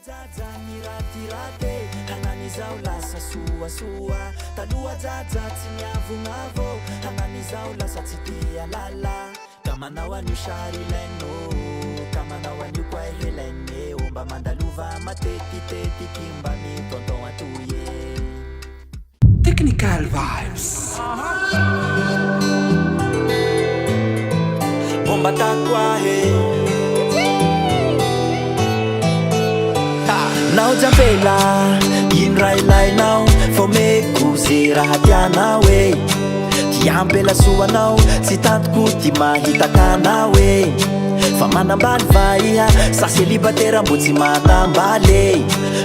jaja miratirate hanan'izao lasa soasoa taloha jaja tsy miavonavo hanan'izao lasa tsy tia lala ka manao an'io sary ilaino ka manao an'io koa helaine omba mandalova matetitetiky mba mitonton atoye Technical Vibes bomba takwa he nao jampela inra ilainao fô meko ze raha tianao e tiampela soanao tsy tantoko ty mahitakana e fa manambaly va iha sasy libatera mbo tsy manambaly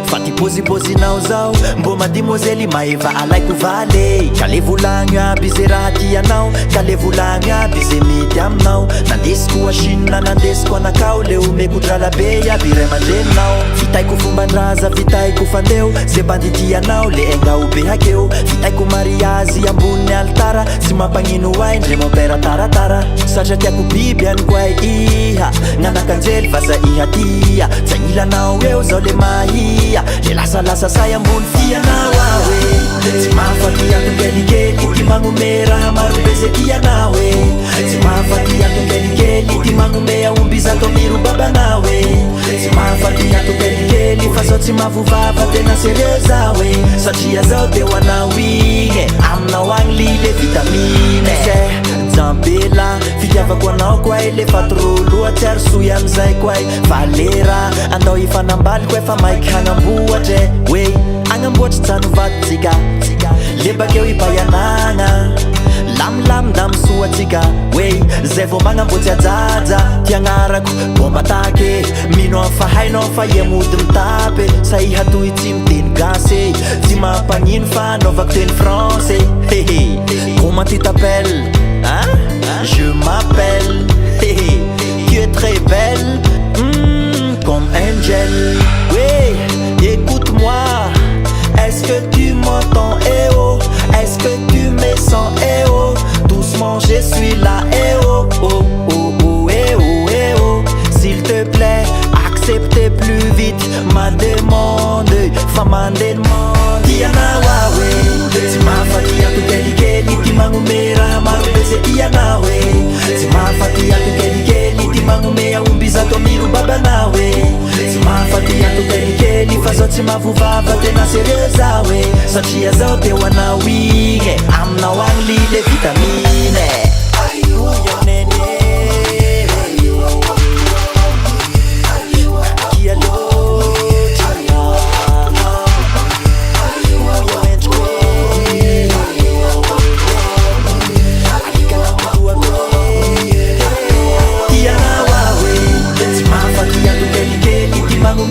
fa ty pozipozinao zao mbo madimozely maeva alaiko valy ka le volagno aby ze raha tianao ka le volagno aby ze mety aminao nandesiko a Chine nandesiko anakao le omeko dralabe aby ray aman-dreninao vitaiko fombandraza vitaiko fandeo ze bandy tianao le engao be hakeo vitaiko mariazy ambony altara tsy mampagnino ay ndre mampera taratara satria tiako biby any koay iha nganakanjely vaza iha tia jagnilanao eo zao le mahia le lasalasa say ambony fianao awe tsy mahafaty atongelikely ty magnome raha marobe ze tianao e tsy mahafaty atongelikely ty magnome aomby zato mirobabanao e tsy mahafaty atongelikely fa zao tsy mahavovava tena serieux zao e satria zao de hoanao igny aminao agny lile vitamine jampela fitiavako anao koay le fatro loatsy ary soy amizay koay valera andao ifanambaly koay fa maiky hagnamboatre hoe agnamboatry tsanovatsika le bakeo ipayanagna lamlamda misoatsika hoe zay vo magnamboatsy ajaja tiagnarako bomba take mino am fa hainao fa iamody mitape sa iha toy tsy miteny gasy tsy mampagnino fa anaovako teny français hehe comment tu t'appelles hein? Je m'appelle tu es très belle comme Angel oui écoute-moi est-ce que tu m'entends eh oh est-ce que tu me sens eh oh doucement je suis là eh oh oh oh oh eh oh eh oh s'il te plaît acceptez plus vite ma demande femme demande tiana wawe si mafati atukelikeli timangumera marubeze tiana we si mafati atukelikeli timangumea umbiza tomiru baba nawe si mafati atukelikeli fazoti mavuvava tena serieza we satria zote wanawige amna wanglile vitamine ayuyo nene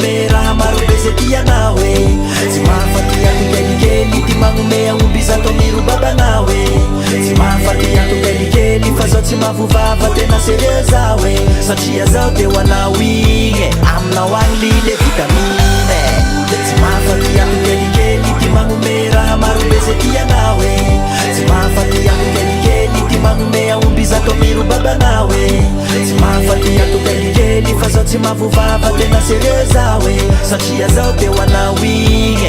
mera marubeze tia nawe simafatia tukelikeli timangumea umbiza tomiru baba nawe simafatia tukelikeli fazoti mavuvava tena serieza we satria zote wanawige amna wanglile vitamine simafatia tukelikeli timangumera marubeze tia nawe simafatia tukelikeli timangumea umbiza tomiru baba nawe simafatia tukelikeli fazoti mavuvava tena serieza we satria zote wanawige